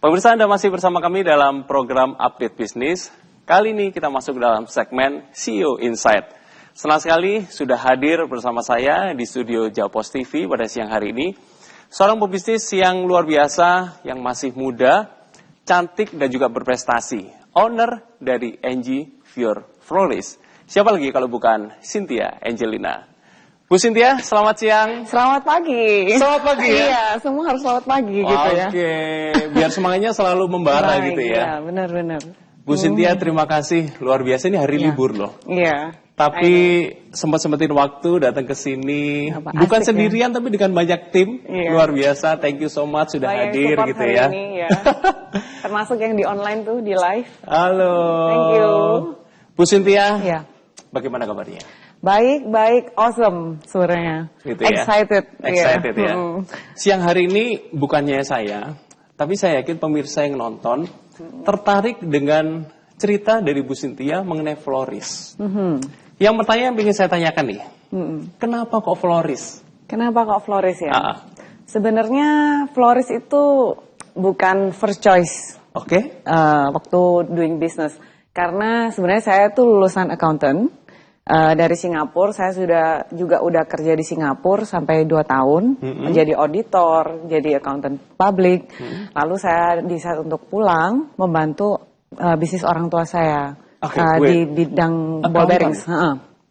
Pemirsa, Anda masih bersama kami dalam program Update Bisnis. Kali ini kita masuk dalam segmen CEO Insight. Senang sekali sudah hadir bersama saya di studio Japos TV pada siang hari ini. Seorang pebisnis yang luar biasa, yang masih muda, cantik dan juga berprestasi. Owner dari NG Pure Florist. Siapa lagi kalau bukan Cynthia Angelina. Bu Cynthia, selamat siang. Selamat pagi. Selamat pagi ya? Iya, semua harus selamat pagi gitu ya. Oke, biar semangatnya selalu membara gitu ya. Iya, benar-benar. Bu Cynthia, terima kasih. Luar biasa, ini hari libur loh. Iya. Tapi sempat-sempatin waktu datang ke sini. Bukan asik sendirian, tapi dengan banyak tim. Iya. Luar biasa, thank you so much sudah hadir support gitu hari ya. Ini, ya. Termasuk yang di online tuh, di live. Halo. Thank you. Bu Cynthia, Iya. bagaimana kabarnya? Baik, awesome suaranya. Gitu ya? Excited. Excited iya. ya. Siang hari ini bukannya saya, tapi saya yakin pemirsa yang nonton tertarik dengan cerita dari Bu Cynthia mengenai florist. Yang pertanyaan yang ingin saya tanyakan nih, kenapa kok florist? Kenapa kok florist ya? Ah. Sebenarnya florist itu bukan first choice. Oke. Waktu doing business. Karena sebenarnya saya tuh lulusan accountant. Dari Singapura, saya udah kerja di Singapura sampai 2 tahun, menjadi auditor, jadi accountant publik. Lalu saya decide untuk pulang membantu bisnis orang tua saya di bidang ball bearings.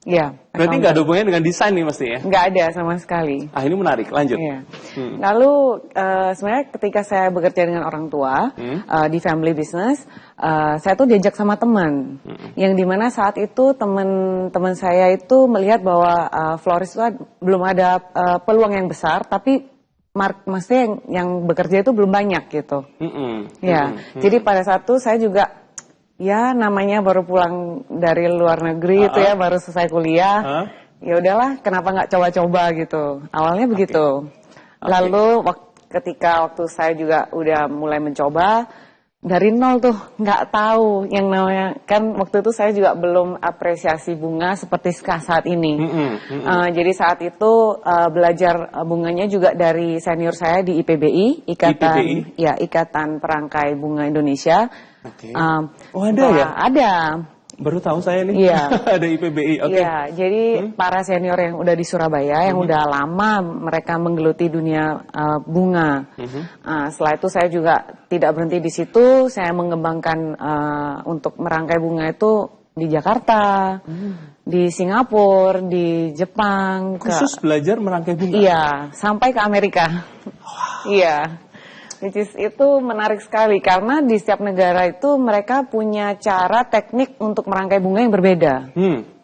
Iya. Berarti nggak ada hubungannya dengan desain nih mesti ya? Nggak ada sama sekali. Ini menarik, lanjut. Iya. Lalu sebenarnya ketika saya bekerja dengan orang tua di family business, saya tuh diajak sama teman, yang dimana saat itu teman saya itu melihat bahwa florist itu belum ada peluang yang besar, tapi maksudnya yang bekerja itu belum banyak gitu. Jadi pada saat itu saya juga namanya baru pulang dari luar negeri itu ya, baru selesai kuliah. Ya udahlah, kenapa nggak coba-coba gitu. Awalnya begitu. Lalu ketika waktu saya juga udah mulai mencoba dari nol tuh, nggak tahu yang namanya, kan waktu itu saya juga belum apresiasi bunga seperti saat ini. Jadi saat itu belajar bunganya juga dari senior saya di IPBI, Ikatan Perangkai Bunga Indonesia. Ada ya? Ada. Baru tahu saya nih. Iya. Ada IPBI. Iya, jadi para senior yang udah di Surabaya, yang udah lama mereka menggeluti dunia bunga. Setelah itu saya juga tidak berhenti di situ, saya mengembangkan untuk merangkai bunga itu di Jakarta, di Singapura, di Jepang. Khusus belajar merangkai bunga? Iya, sampai ke Amerika. Iya. Which is itu menarik sekali karena di setiap negara itu mereka punya cara teknik untuk merangkai bunga yang berbeda,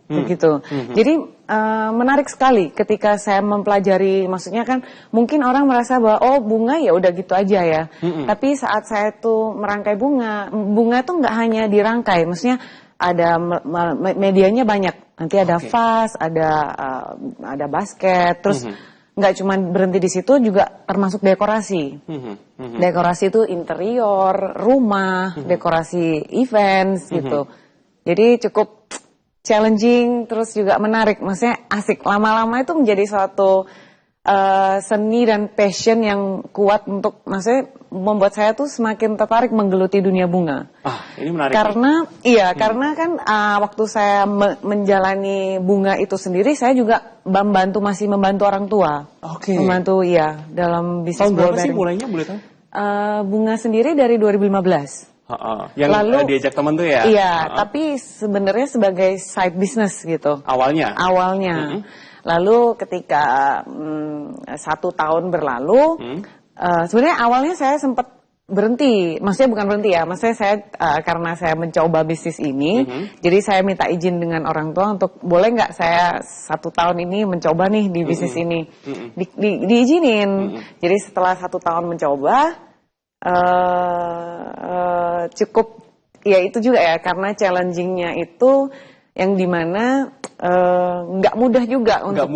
begitu. Jadi menarik sekali ketika saya mempelajari, maksudnya kan mungkin orang merasa bahwa bunga ya udah gitu aja ya. Tapi saat saya tuh merangkai bunga tuh nggak hanya dirangkai, maksudnya ada medianya banyak. Nanti ada vas, ada basket, terus nggak cuma berhenti di situ, juga termasuk dekorasi. Dekorasi itu interior, rumah, dekorasi events gitu. Jadi cukup challenging, terus juga menarik. Maksudnya asik. Lama-lama itu menjadi suatu seni dan passion yang kuat untuk, maksudnya membuat saya tuh semakin tertarik menggeluti dunia bunga. Ini menarik. Karena kan waktu saya menjalani bunga itu sendiri, saya juga masih membantu orang tua. Membantu dalam bisnis. Tahun berapa sih mulainya, boleh tahu? Bunga sendiri dari 2015. Yang lalu diajak teman tuh ya? Iya, tapi sebenarnya sebagai side business gitu. Awalnya. Lalu ketika 1 tahun berlalu, sebenarnya awalnya saya sempat berhenti. Maksudnya bukan berhenti ya, maksudnya saya karena saya mencoba bisnis ini, jadi saya minta izin dengan orang tua untuk boleh nggak saya 1 tahun ini mencoba nih di bisnis ini. Diizinin. Jadi setelah 1 tahun mencoba, cukup ya itu juga ya, karena challengingnya itu yang dimana nggak mudah juga untuk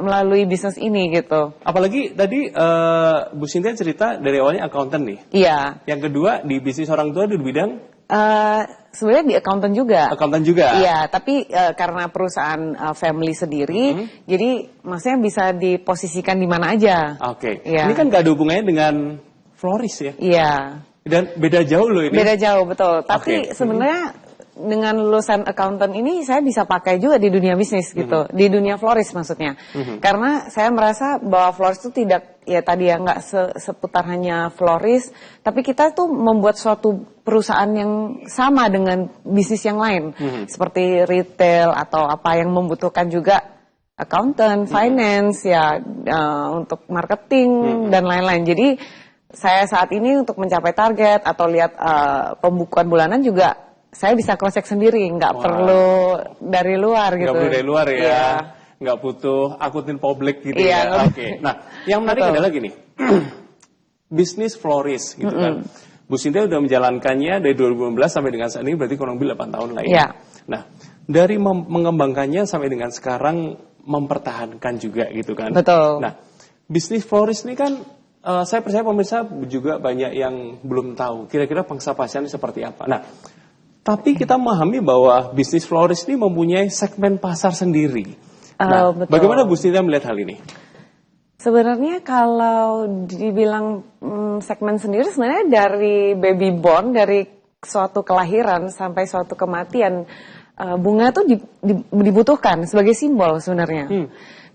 melalui bisnis ini gitu. Apalagi tadi Bu Cynthia cerita dari awalnya accountant nih. Iya. Yang kedua di bisnis orang tua di bidang? Sebenarnya di accountant juga. Accountant juga? Iya, tapi karena perusahaan family sendiri, jadi maksudnya bisa diposisikan di mana aja. Ini kan nggak ada hubungannya dengan florist ya? Iya. Dan beda jauh loh ini. Beda jauh, betul. Tapi sebenarnya dengan lulusan accountant ini saya bisa pakai juga di dunia bisnis gitu, di dunia florist maksudnya. Karena saya merasa bahwa florist itu tidak, ya tadi ya nggak seputar hanya florist, tapi kita tuh membuat suatu perusahaan yang sama dengan bisnis yang lain, seperti retail atau apa yang membutuhkan juga accountant, finance, ya untuk marketing dan lain-lain. Jadi saya saat ini untuk mencapai target atau lihat pembukuan bulanan juga saya bisa cross check sendiri, nggak perlu dari luar gitu. Nggak perlu dari luar ya, yeah. Nggak butuh akutin publik gitu yeah, ya. Oke. Nah, yang menarik adalah gini, bisnis florist gitu kan. Bu Cynthia udah menjalankannya dari 2015 sampai dengan saat ini berarti kurang lebih 8 tahun lah ya. Yeah. Nah, dari mengembangkannya sampai dengan sekarang mempertahankan juga gitu kan. Betul. Nah, bisnis florist ini kan saya percaya pemirsa juga banyak yang belum tahu kira-kira pangsa pasarnya seperti apa. Nah, tapi kita memahami bahwa bisnis florist ini mempunyai segmen pasar sendiri. Nah, bagaimana Bu Cynthia melihat hal ini? Sebenarnya kalau dibilang segmen sendiri, sebenarnya dari baby born, dari suatu kelahiran sampai suatu kematian, bunga itu dibutuhkan sebagai simbol sebenarnya.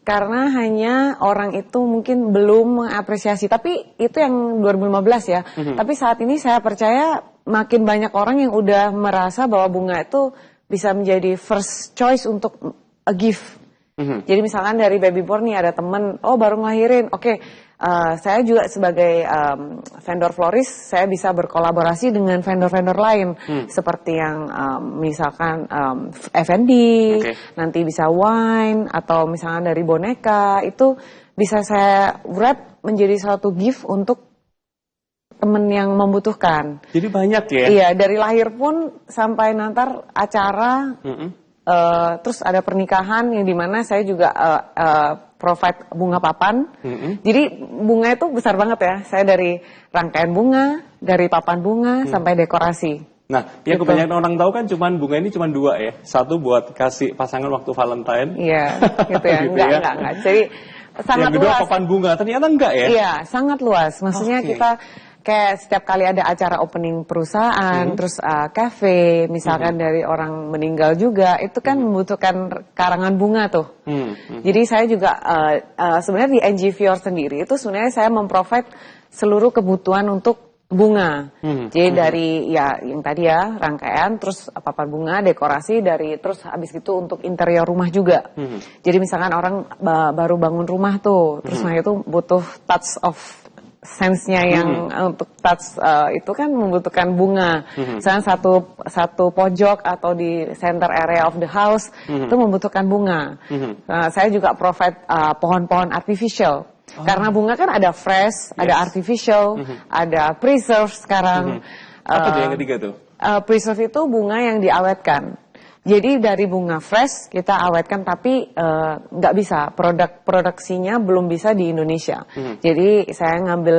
Karena hanya orang itu mungkin belum mengapresiasi, tapi itu yang 2015 ya. Tapi saat ini saya percaya makin banyak orang yang udah merasa bahwa bunga itu bisa menjadi first choice untuk a gift. Jadi misalkan dari baby born nih ada temen, oh baru ngelahirin, oke, saya juga sebagai vendor florist, saya bisa berkolaborasi dengan vendor-vendor lain, seperti yang misalkan F&B, nanti bisa wine, atau misalkan dari boneka, itu bisa saya wrap menjadi suatu gift untuk temen yang membutuhkan. Jadi banyak ya? Iya, dari lahir pun sampai nanti acara, terus ada pernikahan yang dimana saya juga provide bunga papan. Jadi bunga itu besar banget ya. Saya dari rangkaian bunga, dari papan bunga sampai dekorasi. Nah, yang kebanyakan orang tahu kan cuman bunga ini cuma 2 ya. Satu buat kasih pasangan waktu Valentine. Iya, gitu ya. Gitu enggak. Jadi sangat yang kedua luas. papan bunga, ternyata enggak ya? Iya, sangat luas. Maksudnya kita kayak setiap kali ada acara opening perusahaan, terus cafe, misalkan dari orang meninggal juga, itu kan membutuhkan karangan bunga tuh. Jadi saya juga sebenarnya di NG Fior sendiri itu sebenarnya saya memprovide seluruh kebutuhan untuk bunga. Jadi dari ya yang tadi ya rangkaian, terus papan bunga, dekorasi, dari terus habis itu untuk interior rumah juga. Jadi misalkan orang baru bangun rumah tuh, terus nah itu butuh touch of sense-nya yang untuk touch itu kan membutuhkan bunga. Misalnya satu pojok atau di center area of the house itu membutuhkan bunga. Saya juga provide pohon-pohon artificial. Karena bunga kan ada fresh, ada artificial, ada preserve sekarang. Apa yang ketiga tuh? Preserve itu bunga yang diawetkan. Jadi dari bunga fresh kita awetkan, tapi nggak bisa, produksinya belum bisa di Indonesia. Jadi saya ngambil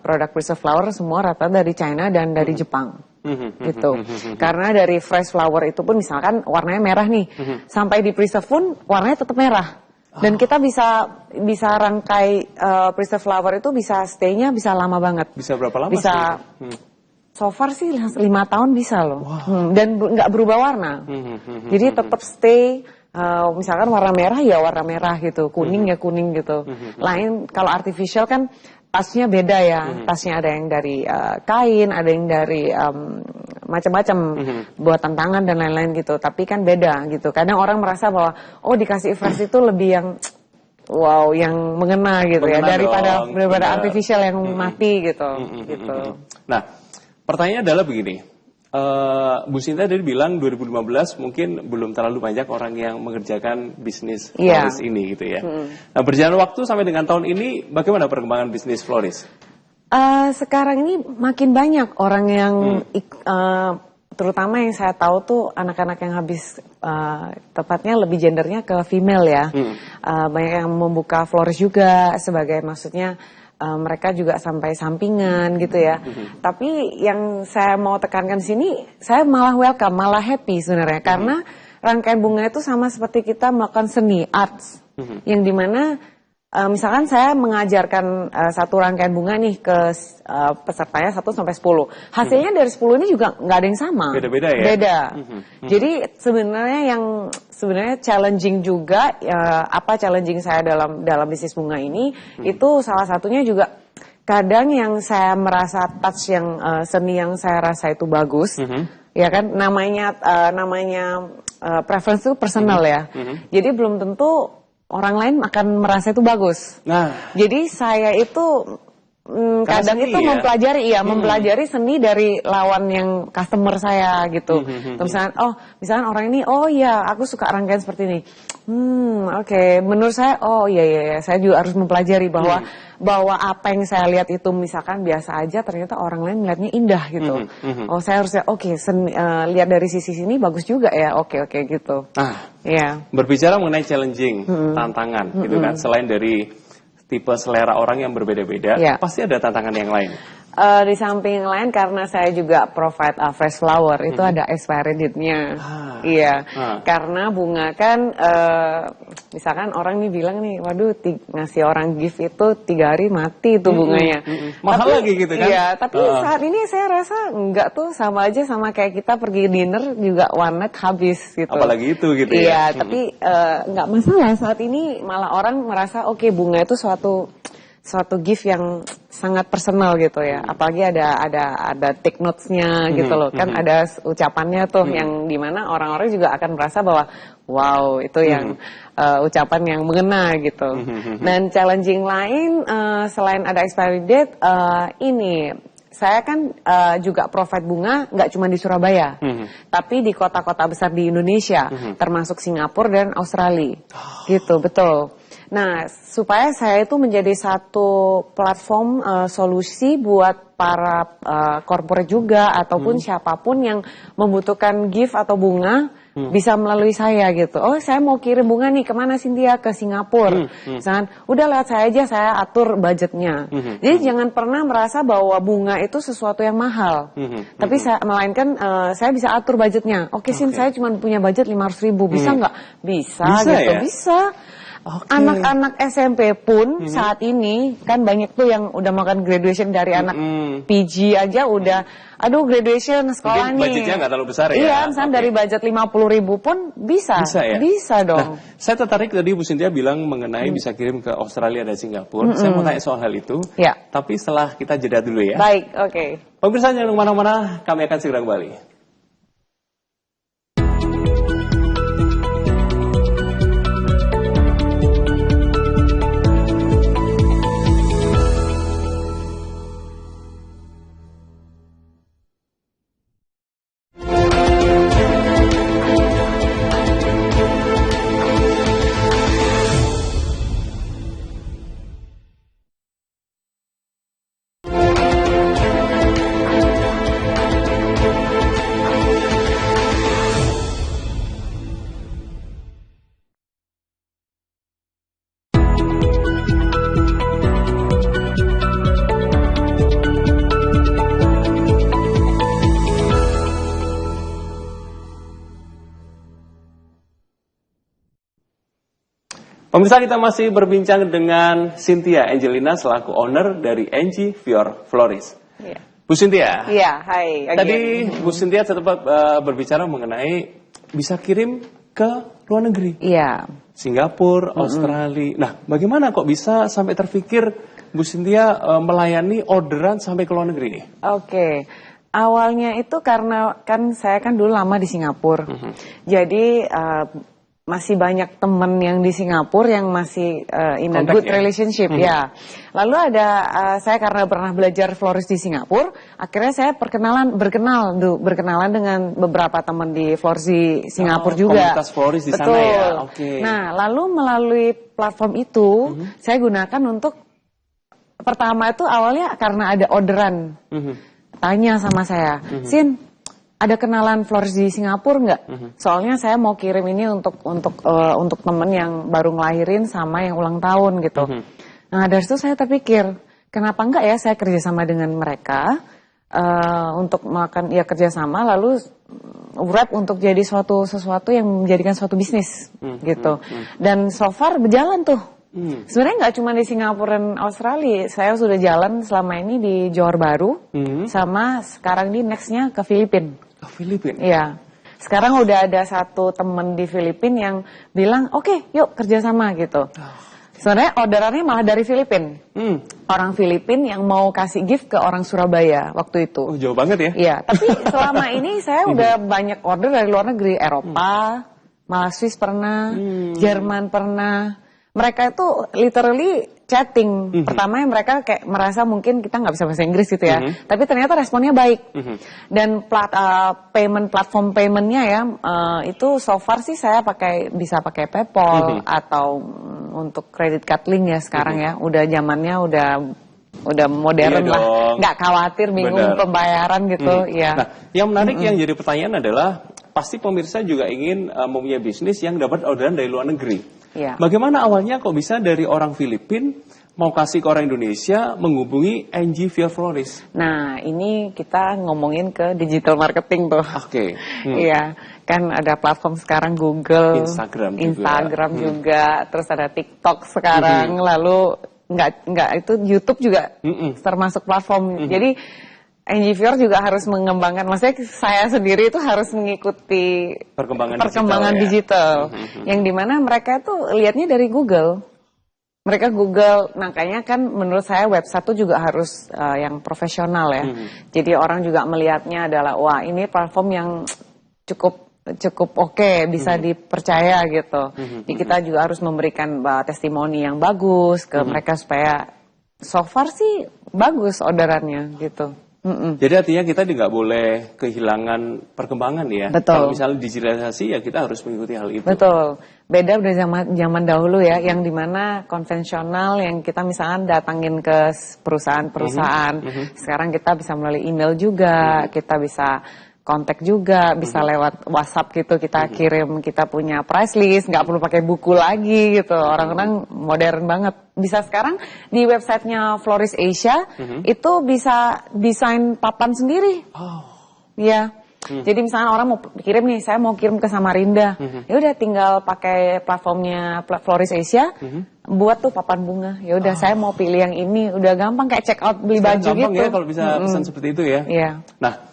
produk preserve flower semua rata dari China dan dari Jepang. Gitu. Karena dari fresh flower itu pun misalkan warnanya merah nih, sampai di preserve pun warnanya tetap merah. Dan kita bisa rangkai preserve flower itu bisa stay-nya bisa lama banget. Bisa berapa lama bisa, sih? So far sih 5 tahun bisa loh. Dan nggak berubah warna. Jadi tetap stay, misalkan warna merah ya warna merah gitu, kuning ya kuning gitu. Lain kalau artificial kan tasnya beda ya. Tasnya ada yang dari kain, ada yang dari macam-macam buatan tangan dan lain-lain gitu. Tapi kan beda gitu. Kadang orang merasa bahwa oh dikasih fresh itu lebih yang wow, yang mengena gitu ya daripada artificial yang mati gitu. Gitu. Nah, pertanyaannya adalah begini, Bu Cynthia tadi bilang 2015 mungkin belum terlalu banyak orang yang mengerjakan bisnis florist ini gitu ya. Nah, berjalan waktu sampai dengan tahun ini, bagaimana perkembangan bisnis florist? Sekarang ini makin banyak orang yang, terutama yang saya tahu tuh anak-anak yang habis, tepatnya lebih gendernya ke female ya. Banyak yang membuka florist juga sebagai maksudnya, mereka juga sampai sampingan gitu ya. Tapi yang saya mau tekankan di sini, saya malah welcome, malah happy sebenarnya. Karena rangkaian bunga itu sama seperti kita melakukan seni, arts. Yang dimana misalkan saya mengajarkan satu rangkaian bunga nih ke pesertanya 1 sampai 10. Hasilnya dari 10 ini juga nggak ada yang sama. Beda-beda ya? Beda. Jadi sebenarnya challenging juga, apa challenging saya dalam bisnis bunga ini, itu salah satunya juga kadang yang saya merasa touch yang seni yang saya rasa itu bagus. Ya kan, namanya preference itu personal ya. Jadi belum tentu orang lain akan merasa itu bagus. Nah, jadi saya itu kadang itu ya? mempelajari seni dari lawan yang customer saya gitu. Misalnya orang ini, aku suka rangkaian seperti ini. Oke. Menurut saya, saya juga harus mempelajari bahwa apa yang saya lihat itu misalkan biasa aja, ternyata orang lain melihatnya indah gitu. Saya harusnya lihat dari sisi sini bagus juga ya. Oke gitu. Berbicara mengenai challenging, tantangan gitu kan, selain dari tipe selera orang yang berbeda-beda, pasti ada tantangan yang lain. Di samping yang lain, karena saya juga provide fresh flower, itu ada expiry date-nya. Karena bunga kan, misalkan orang nih bilang nih, waduh ngasih orang gift itu 3 hari mati itu bunganya. Mahal lagi gitu kan? Iya, tapi saat ini saya rasa enggak tuh, sama aja sama kayak kita pergi dinner juga one night habis gitu. Apalagi itu gitu ya? Iya, tapi enggak masalah saat ini, malah orang merasa bunga itu suatu gift yang sangat personal gitu ya. Apalagi ada take notes-nya gitu loh. Kan ada ucapannya tuh yang dimana orang-orang juga akan merasa bahwa wow, itu yang ucapan yang mengena gitu. Dan challenging lain selain ada expiry date, saya kan juga provide bunga nggak cuma di Surabaya, tapi di kota-kota besar di Indonesia, termasuk Singapura dan Australia. Gitu, betul. Nah, supaya saya itu menjadi satu platform solusi buat para corporate juga ataupun siapapun yang membutuhkan gift atau bunga bisa melalui saya gitu. Saya mau kirim bunga nih kemana Cynthia? Ke Singapura. Misalkan, udah lewat saya aja, saya atur budgetnya. Jadi jangan pernah merasa bahwa bunga itu sesuatu yang mahal. Tapi melainkan saya bisa atur budgetnya. Sin, saya cuma punya budget 500.000, bisa nggak? Bisa gitu, ya? Bisa. Anak-anak SMP pun saat ini kan banyak tuh yang udah melakukan graduation dari anak PG aja udah, graduation sekolah nih. Budgetnya nggak terlalu besar ya? Iya, misalnya dari budget 50.000 pun bisa. Ya? Bisa dong. Nah, saya tertarik tadi Bu Cynthia bilang mengenai bisa kirim ke Australia dan Singapura. Saya mau tanya soal hal itu. Tapi setelah kita jeda dulu ya. Baik, oke. Pemirsa jangan kemana-mana, kami akan segera kembali. Pemirsa, kita masih berbincang dengan Cynthia Angelina selaku owner dari NG Fior Florist. Bu Cynthia. Hai. Tadi Bu Cynthia sempat berbicara mengenai bisa kirim ke luar negeri. Singapura, Australia. Nah, bagaimana kok bisa sampai terpikir Bu Cynthia melayani orderan sampai ke luar negeri nih? Awalnya itu karena saya kan dulu lama di Singapura. Jadi masih banyak teman yang di Singapura yang masih in a good relationship Lalu ada saya karena pernah belajar florist di Singapura, akhirnya saya berkenalan dengan beberapa teman di florist di Singapura juga. Komunitas florist di sana ya. Nah, lalu melalui platform itu saya gunakan untuk pertama itu awalnya karena ada orderan. Tanya sama saya, Sin, ada kenalan florist di Singapura nggak? Soalnya saya mau kirim ini untuk temen yang baru ngelahirin sama yang ulang tahun gitu. Nah, dari situ saya terpikir, kenapa enggak ya saya kerjasama dengan mereka untuk melakukan kerjasama lalu wrap untuk jadi sesuatu yang menjadikan suatu bisnis gitu. Dan so far berjalan tuh. Sebenarnya nggak cuma di Singapura dan Australia, saya sudah jalan selama ini di Johor Bahru, sama sekarang ini nextnya ke Filipina. Ke Filipina? Iya. Sekarang udah ada satu temen di Filipina yang bilang, oke, yuk kerjasama gitu. Sebenarnya orderannya malah dari Filipina. Orang Filipina yang mau kasih gift ke orang Surabaya waktu itu. Oh, jauh banget ya? Iya, tapi selama ini saya udah banyak order dari luar negeri, Eropa, malah Swiss pernah, Jerman pernah. Mereka itu literally chatting. Pertamanya mereka kayak merasa mungkin kita nggak bisa bahasa Inggris gitu ya. Tapi ternyata responnya baik. Dan platform paymentnya ya, itu so far sih saya bisa pakai PayPal atau untuk credit card link ya sekarang ya. Udah zamannya udah modern lah. Nggak khawatir bingung pembayaran gitu. Ya. Nah, yang menarik yang jadi pertanyaan adalah pasti pemirsa juga ingin mempunyai bisnis yang dapat orderan dari luar negeri. Ya. Bagaimana awalnya kok bisa dari orang Filipina mau kasih ke orang Indonesia menghubungi NG via Floris? Nah, ini kita ngomongin ke digital marketing tuh. Oke. Iya, kan ada platform sekarang Google, Instagram juga, terus ada TikTok sekarang, lalu nggak itu YouTube juga termasuk platform. Jadi NGVR juga harus mengembangkan, maksudnya saya sendiri itu harus mengikuti perkembangan digital, yang dimana mereka tuh lihatnya dari Google. Mereka Google, makanya kan menurut saya website itu juga harus yang profesional ya. Jadi orang juga melihatnya adalah, wah ini platform yang cukup oke, bisa dipercaya gitu. Jadi kita juga harus memberikan testimoni yang bagus ke mereka supaya so far sih bagus orderannya gitu. Jadi artinya kita nggak boleh kehilangan perkembangan ya. Betul. Kalau misalnya digitalisasi ya kita harus mengikuti hal itu. Betul. Beda udah zaman dahulu ya, yang dimana konvensional yang kita misalnya datangin ke perusahaan-perusahaan. Sekarang kita bisa melalui email juga, kita bisa kontak juga, bisa lewat WhatsApp gitu, kita kirim, kita punya price list, nggak perlu pakai buku lagi gitu. Orang-orang modern banget. Bisa sekarang di websitenya Floris Asia, itu bisa desain papan sendiri. Ya. Jadi misalnya orang mau kirim nih, saya mau kirim ke Samarinda, ya udah tinggal pakai platformnya Floris Asia, buat tuh papan bunga. Ya udah saya mau pilih yang ini, udah gampang kayak check out beli baju gampang gitu. Ya kalau bisa pesan seperti itu ya. Iya. Nah,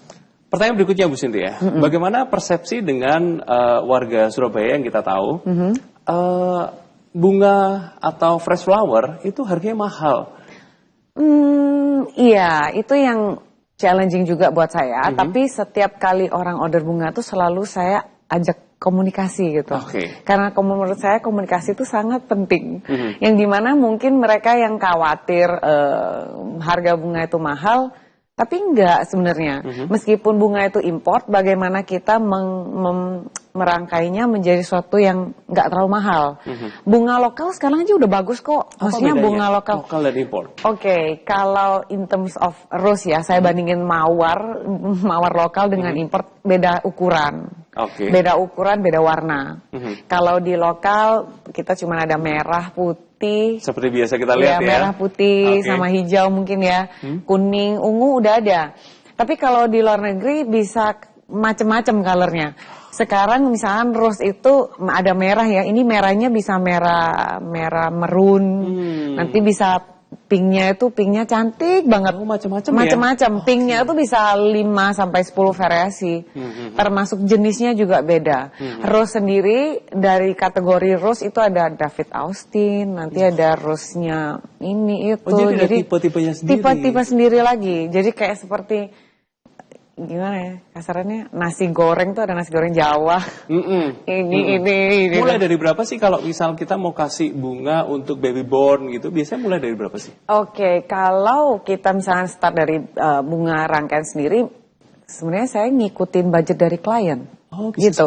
pertanyaan berikutnya Bu Sinti ya, bagaimana persepsi dengan warga Surabaya yang kita tahu, bunga atau fresh flower itu harganya mahal. Iya, itu yang challenging juga buat saya. Tapi setiap kali orang order bunga tuh selalu saya ajak komunikasi gitu. Karena menurut saya komunikasi itu sangat penting. Yang dimana mungkin mereka yang khawatir harga bunga itu mahal, tapi enggak sebenarnya. Meskipun bunga itu import, bagaimana kita merangkainya menjadi sesuatu yang enggak terlalu mahal. Bunga lokal sekarang aja udah bagus kok. Maksudnya bunga lokal. Lokal dan import. Oke, kalau in terms of rose ya, saya bandingin mawar lokal dengan import, beda ukuran. Beda ukuran, beda warna. Kalau di lokal kita cuma ada merah, putih. Seperti biasa kita lihat ya. Merah, putih, sama hijau mungkin ya. Kuning, ungu udah ada. Tapi kalau di luar negeri bisa macam-macam colornya. Sekarang misalnya rose itu ada merah ya. Ini merahnya bisa merah merun. Nanti bisa pinknya cantik banget. Macam-macam. Pinknya itu bisa 5 sampai 10 variasi. Termasuk jenisnya juga beda. Rose sendiri dari kategori rose itu ada David Austin, nanti ada rose-nya ini itu. Jadi tipe-tipenya sendiri. Tipe-tipe sendiri lagi. Jadi kayak seperti gimana ya kasarannya, nasi goreng tuh ada nasi goreng Jawa. Ini. Mulai dari berapa sih kalau misal kita mau kasih bunga untuk baby born gitu, biasanya mulai dari berapa sih? Oke, kalau kita misalnya start dari bunga rangkaian sendiri, sebenarnya saya ngikutin budget dari klien. Gitu.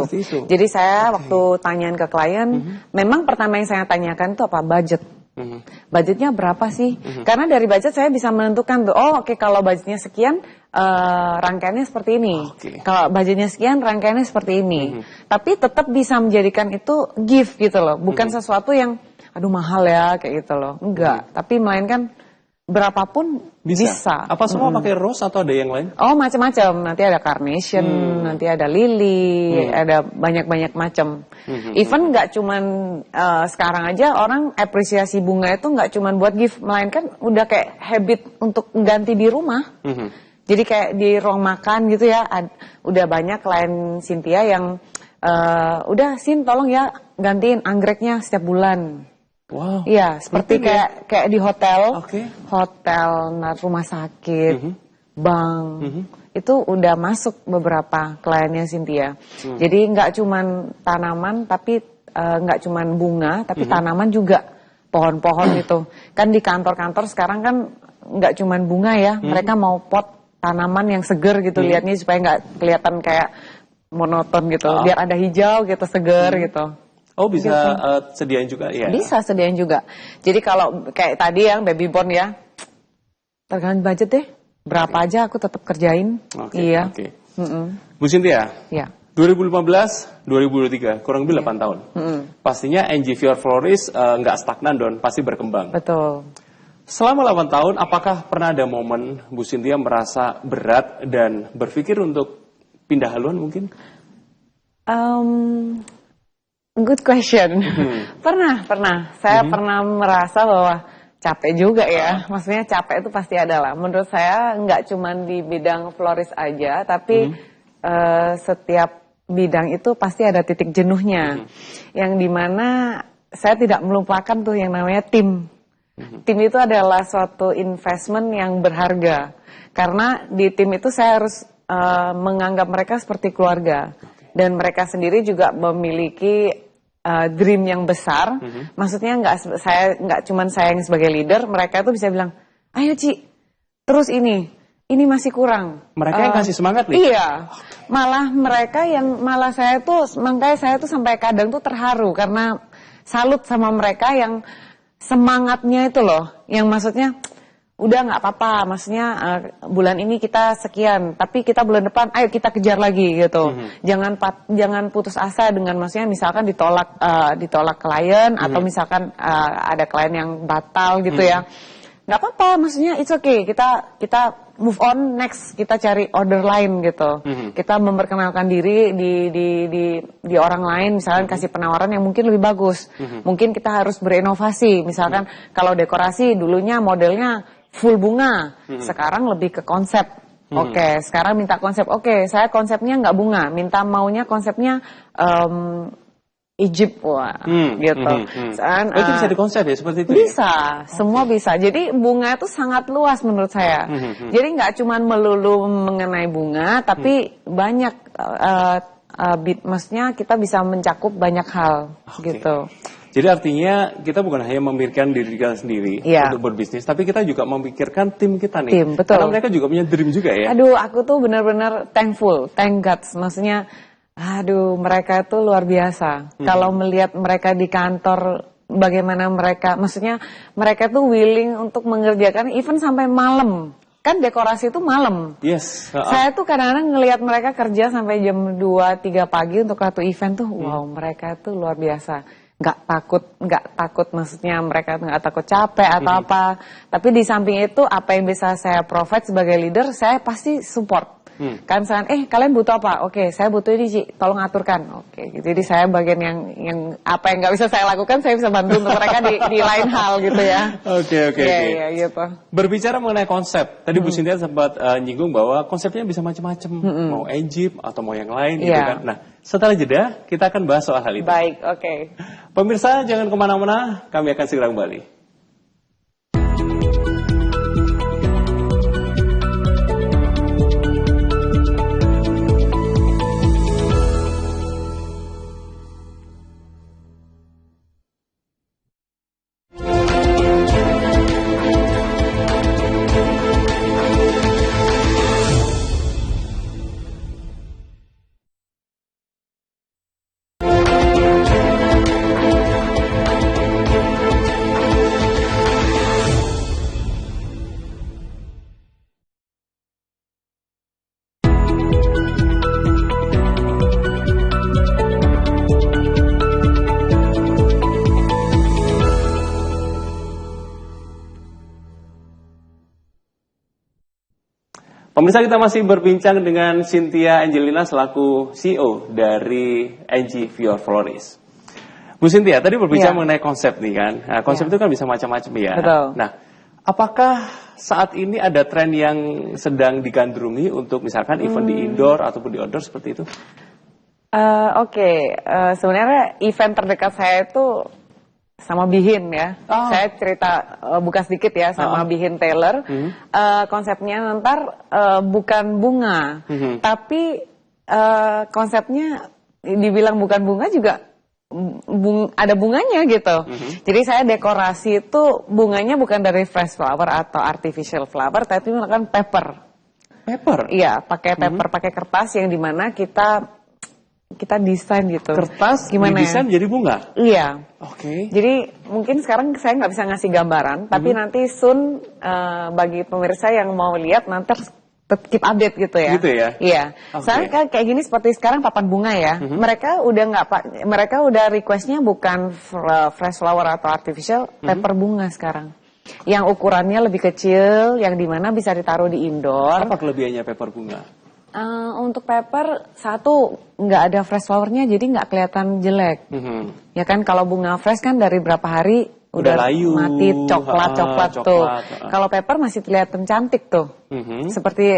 Jadi saya waktu tanyain ke klien, memang pertama yang saya tanyakan itu apa? Budget. Budgetnya berapa sih? Karena dari budget saya bisa menentukan tuh, kalau budgetnya sekian, rangkaiannya seperti ini. Kalau budgetnya sekian, rangkaiannya seperti ini. Tapi tetap bisa menjadikan itu gift gitu loh, bukan sesuatu yang aduh mahal ya kayak gitu loh. Enggak, tapi melainkan berapapun bisa. Apa semua pakai rose atau ada yang lain? Oh, macam-macam. Nanti ada carnation, nanti ada lily, ada banyak-banyak macam. Even nggak cuman sekarang aja orang apresiasi bunga itu nggak cuman buat gift, melainkan udah kayak habit untuk ganti di rumah. Jadi kayak di ruang makan gitu ya, udah banyak klien Cynthia yang udah Sin tolong ya gantiin anggreknya setiap bulan. Wow. Iya, seperti kayak di hotel, hotel, rumah sakit, bank, itu udah masuk beberapa kliennya Cynthia. Jadi nggak cuman tanaman, tapi nggak cuman bunga, tapi tanaman juga, pohon-pohon itu. Kan di kantor-kantor sekarang kan nggak cuman bunga ya, mereka mau pot tanaman yang seger gitu, liatnya supaya nggak kelihatan kayak monoton gitu, biar ada hijau gitu, seger gitu. Oh, bisa sediain juga ya? Bisa sediain juga. Jadi kalau kayak tadi yang baby born ya, tergantung budget deh. Berapa aja aku tetap kerjain. Iya. Bu Cynthia, ya. 2015-2023, kurang lebih 8 tahun. Pastinya NG Fior Florist nggak stagnan Don, pasti berkembang. Betul. Selama 8 tahun, apakah pernah ada momen Bu Cynthia merasa berat dan berpikir untuk pindah haluan mungkin? Good question. Pernah. Saya pernah merasa bahwa capek juga ya. Maksudnya capek itu pasti ada lah. Menurut saya nggak cuma di bidang floris aja, tapi setiap bidang itu pasti ada titik jenuhnya. Yang dimana saya tidak melupakan tuh yang namanya tim. Tim itu adalah suatu investment yang berharga. Karena di tim itu saya harus menganggap mereka seperti keluarga. Dan mereka sendiri juga memiliki dream yang besar. Maksudnya nggak cuman saya yang sebagai leader, mereka tuh bisa bilang, ayo Ci, terus ini masih kurang. Mereka yang kasih semangat nih. Iya, malah saya tuh sampai kadang tuh terharu karena salut sama mereka yang semangatnya itu loh, yang maksudnya udah nggak apa-apa, maksudnya bulan ini kita sekian, tapi kita bulan depan ayo kita kejar lagi gitu. Jangan putus asa dengan maksudnya misalkan ditolak klien atau misalkan ada klien yang batal gitu ya. Nggak apa-apa, maksudnya it's okay, kita move on, next kita cari order lain gitu. Kita memperkenalkan diri di orang lain, misalkan kasih penawaran yang mungkin lebih bagus. Mungkin kita harus berinovasi, misalkan kalau dekorasi dulunya modelnya full bunga, sekarang lebih ke konsep. Oke, sekarang minta konsep. Oke, saya konsepnya nggak bunga, maunya konsepnya Egypt, gitu. Itu bisa dikonsep ya seperti itu? Bisa, semua bisa. Jadi bunga itu sangat luas menurut saya. Jadi nggak cuma melulu mengenai bunga, tapi banyak, maksudnya kita bisa mencakup banyak hal, gitu. Jadi artinya kita bukan hanya memikirkan diri kita sendiri untuk berbisnis, tapi kita juga memikirkan tim kita nih. Tim, betul. Karena mereka juga punya dream juga ya. Aduh, aku tuh benar-benar thankful, thank God. Maksudnya, mereka itu luar biasa. Kalau melihat mereka di kantor, bagaimana mereka, maksudnya mereka tuh willing untuk mengerjakan even sampai malam. Kan dekorasi itu malam. Yes. Saya tuh kadang-kadang ngelihat mereka kerja sampai jam 2-3 pagi untuk satu event tuh, wow, mereka tuh luar biasa. Nggak takut, maksudnya mereka nggak takut capek atau apa. Tapi di samping itu apa yang bisa saya provide sebagai leader, saya pasti support. Kan kalian butuh apa? Oke, saya butuh ini Ci, tolong aturkan. Oke, jadi saya bagian yang apa yang nggak bisa saya lakukan, saya bisa bantu untuk mereka di lain hal gitu ya. Oke. Iya, gitu. Berbicara mengenai konsep, tadi Bu Cynthia sempat nyinggung bahwa konsepnya bisa macam-macam, mau Egypt atau mau yang lain gitu kan. Nah, setelah jeda kita akan bahas soal hal itu. Baik, oke. Pemirsa jangan kemana-mana, kami akan segera kembali. Pemirsa, kita masih berbincang dengan Cynthia Angelina selaku CEO dari NG Fior Florist. Bu Cynthia, tadi berbicara mengenai konsep nih kan. Nah, konsep itu kan bisa macam-macam ya. Betul. Nah, apakah saat ini ada tren yang sedang digandrungi untuk misalkan event di indoor ataupun di outdoor seperti itu? Sebenarnya event terdekat saya itu sama Bihin ya. Saya cerita buka sedikit ya sama Bihin Taylor. Konsepnya ntar bukan bunga, tapi konsepnya dibilang bukan bunga juga ada bunganya gitu. Jadi saya dekorasi itu bunganya bukan dari fresh flower atau artificial flower, tapi menggunakan paper. Paper? Iya, pakai paper, pakai kertas yang dimana kita desain gitu. Kertas gimana didesain jadi bunga? Iya. Oke. Jadi mungkin sekarang saya nggak bisa ngasih gambaran, tapi nanti soon bagi pemirsa yang mau lihat nanti keep update gitu ya. Gitu ya? Iya. Soalnya kayak gini seperti sekarang papan bunga ya. Mereka udah requestnya bukan fresh flower atau artificial, paper bunga sekarang. Yang ukurannya lebih kecil, yang dimana bisa ditaruh di indoor. Apa kelebihannya paper bunga? Untuk paper, satu nggak ada fresh flowernya, jadi nggak kelihatan jelek. Ya kan, kalau bunga fresh kan dari berapa hari udah layu, mati, coklat tuh. Kalau paper masih kelihatan cantik tuh, seperti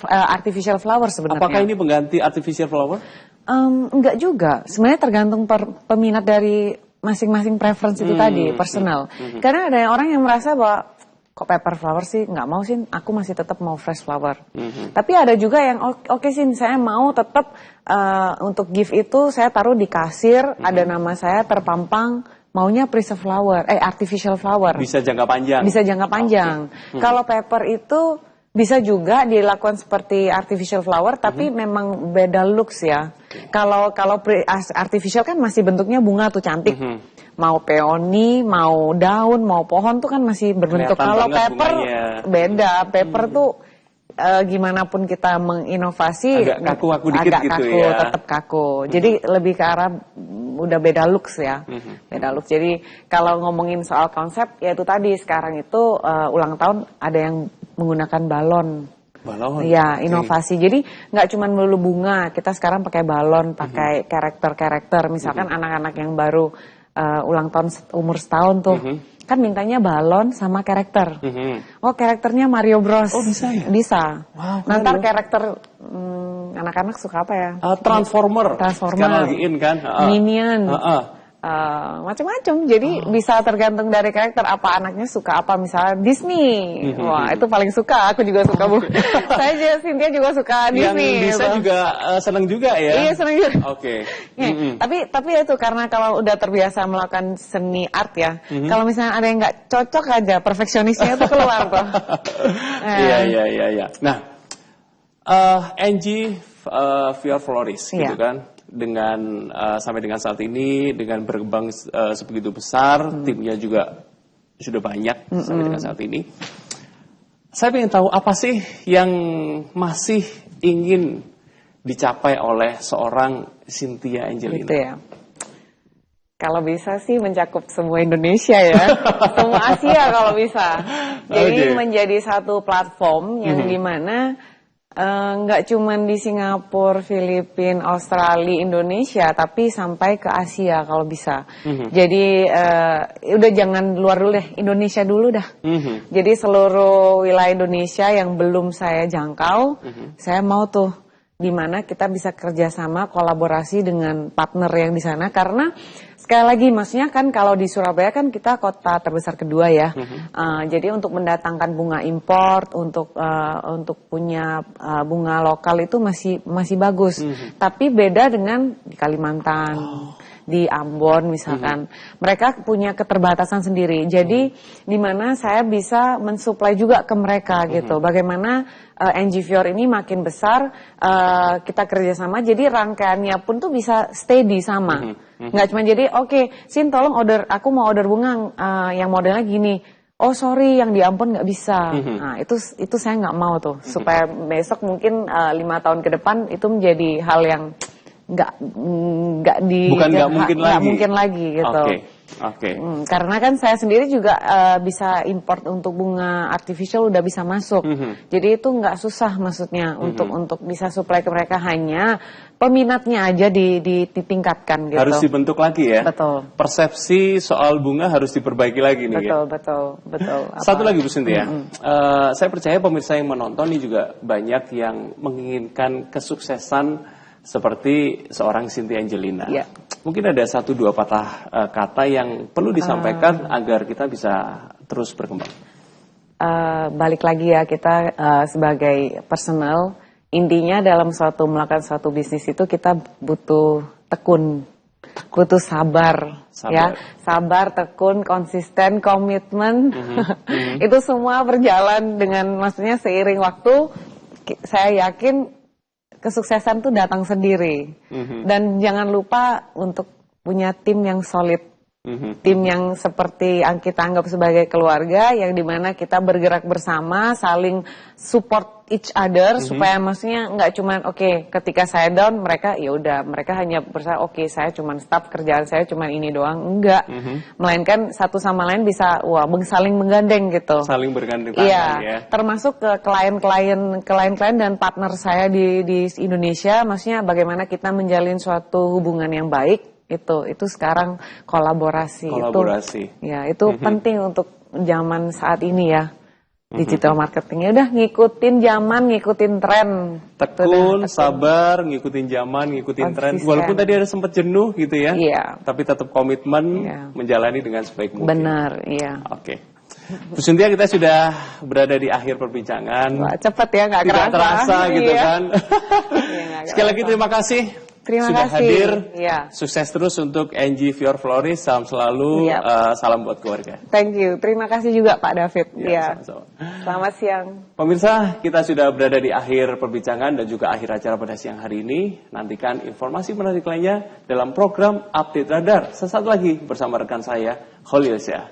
artificial flower sebenarnya. Apakah ini pengganti artificial flower? Enggak juga, sebenarnya tergantung peminat dari masing-masing preference itu tadi, personal. Karena ada orang yang merasa bahwa kok paper flower sih, nggak mau sih, aku masih tetap mau fresh flower. Tapi ada juga yang oke sih, saya mau tetap untuk gift itu saya taruh di kasir, ada nama saya terpampang, maunya preserve flower, artificial flower. Bisa jangka panjang. Bisa jangka panjang. Kalau paper itu bisa juga dilakukan seperti artificial flower, tapi memang beda looks ya. Kalau artificial kan masih bentuknya bunga tuh cantik. Mau peoni, mau daun, mau pohon tuh kan masih berbentuk. Kalau paper beda. Paper tuh gimana pun kita menginovasi agak kaku dikit gitu ya. Tetap kaku. Jadi lebih ke arah udah beda looks ya. Beda looks. Jadi kalau ngomongin soal konsep ya itu tadi, sekarang itu ulang tahun ada yang menggunakan balon. Balon? Ya, inovasi. Jadi nggak cuma melulu bunga, kita sekarang pakai balon, pakai karakter-karakter. Misalkan anak-anak yang baru ulang tahun umur setahun tuh, kan mintanya balon sama karakter. Oh, karakternya Mario Bros. Oh, bisa ya? Bisa. Wow, nanti karakter anak-anak suka apa ya? Transformer. Sekarang lagi in kan? Minion. Macam-macam. Jadi bisa tergantung dari karakter, apa anaknya suka apa. Misalnya Disney. Wah, itu paling suka. Aku juga suka. Saya Cynthia juga suka Disney. Yang bisa juga senang juga ya? Iya, senang juga. Oke. Tapi itu karena kalau udah terbiasa melakukan seni art ya, kalau misalnya ada yang nggak cocok aja, perfeksionisnya itu keluar tuh. Iya. Nah, NG Fior Florist gitu kan? Dengan sampai dengan saat ini dengan berkembang sebegitu besar, timnya juga sudah banyak sampai dengan saat ini. Saya ingin tahu apa sih yang masih ingin dicapai oleh seorang Cynthia Angelina? Gitu ya. Kalau bisa sih mencakup semua Indonesia ya, semua Asia kalau bisa. Jadi menjadi satu platform yang dimana nggak cuma di Singapura, Filipina, Australia, Indonesia, tapi sampai ke Asia kalau bisa. Jadi udah jangan luar dulu deh, Indonesia dulu dah. Jadi seluruh wilayah Indonesia yang belum saya jangkau, saya mau tuh di mana kita bisa kerjasama, kolaborasi dengan partner yang di sana. Karena sekali lagi, maksudnya kan kalau di Surabaya kan kita kota terbesar kedua ya. Jadi untuk mendatangkan bunga import, untuk punya bunga lokal itu masih bagus. Tapi beda dengan di Kalimantan, di Ambon misalkan. Mereka punya keterbatasan sendiri. Jadi di mana saya bisa mensuplai juga ke mereka gitu. Bagaimana NG Fior ini makin besar, kita kerjasama, jadi rangkaiannya pun tuh bisa steady sama. Nggak cuma jadi, oke, Sin tolong aku mau order bunga yang modelnya gini. Oh sorry, yang di Ambon nggak bisa. Nah itu saya nggak mau tuh, supaya besok mungkin 5 tahun ke depan itu menjadi hal yang nggak mungkin lagi gitu. Oke. Karena kan saya sendiri juga bisa import untuk bunga artificial udah bisa masuk. Jadi itu nggak susah maksudnya untuk bisa supply ke mereka, hanya peminatnya aja ditingkatkan gitu. Harus dibentuk lagi ya. Betul. Persepsi soal bunga harus diperbaiki lagi nih. Betul. Satu lagi Bu Cynthia, saya percaya pemirsa yang menonton ini juga banyak yang menginginkan kesuksesan seperti seorang Cynthia Angelina. Yeah. Mungkin ada 1-2 patah kata yang perlu disampaikan agar kita bisa terus berkembang. Balik lagi ya, kita sebagai personal, intinya dalam melakukan suatu bisnis itu kita butuh tekun, butuh sabar. Ya, sabar, tekun, konsisten, komitmen. Itu semua berjalan dengan, maksudnya seiring waktu, saya yakin kesuksesan tuh datang sendiri. Dan jangan lupa untuk punya tim yang solid. Tim yang seperti yang kita anggap sebagai keluarga, yang dimana kita bergerak bersama, saling support each other, supaya maksudnya nggak cuman ketika saya down mereka ya udah, mereka hanya berusaha saya cuman staff, kerjaan saya cuman ini doang, enggak. Melainkan satu sama lain bisa saling menggandeng gitu. Saling bergandeng tangan ya. Termasuk ke klien-klien dan partner saya di Indonesia, maksudnya bagaimana kita menjalin suatu hubungan yang baik. Itu sekarang kolaborasi. Itu penting untuk zaman saat ini ya. Digital marketing, ya udah ngikutin zaman, ngikutin tren. Tekun, sabar, ngikutin zaman, ngikutin tren. Walaupun tadi ada sempat jenuh gitu ya. Iya. Tapi tetap komitmen menjalani dengan sebaik mungkin. Benar, iya. Oke. Bu Cynthia, kita sudah berada di akhir perbincangan. Wah, cepet ya, nggak kerasa. Tidak terasa gitu kan. Sekali lagi terima kasih. Sudah hadir. Sukses terus untuk NG Fior Floris. Salam selalu. Salam buat keluarga. Thank you. Terima kasih juga Pak David. Sama-sama. Selamat siang. Pemirsa, kita sudah berada di akhir perbincangan dan juga akhir acara pada siang hari ini. Nantikan informasi menarik lainnya dalam program Update Radar. Sesaat lagi bersama rekan saya, Khalil Syah.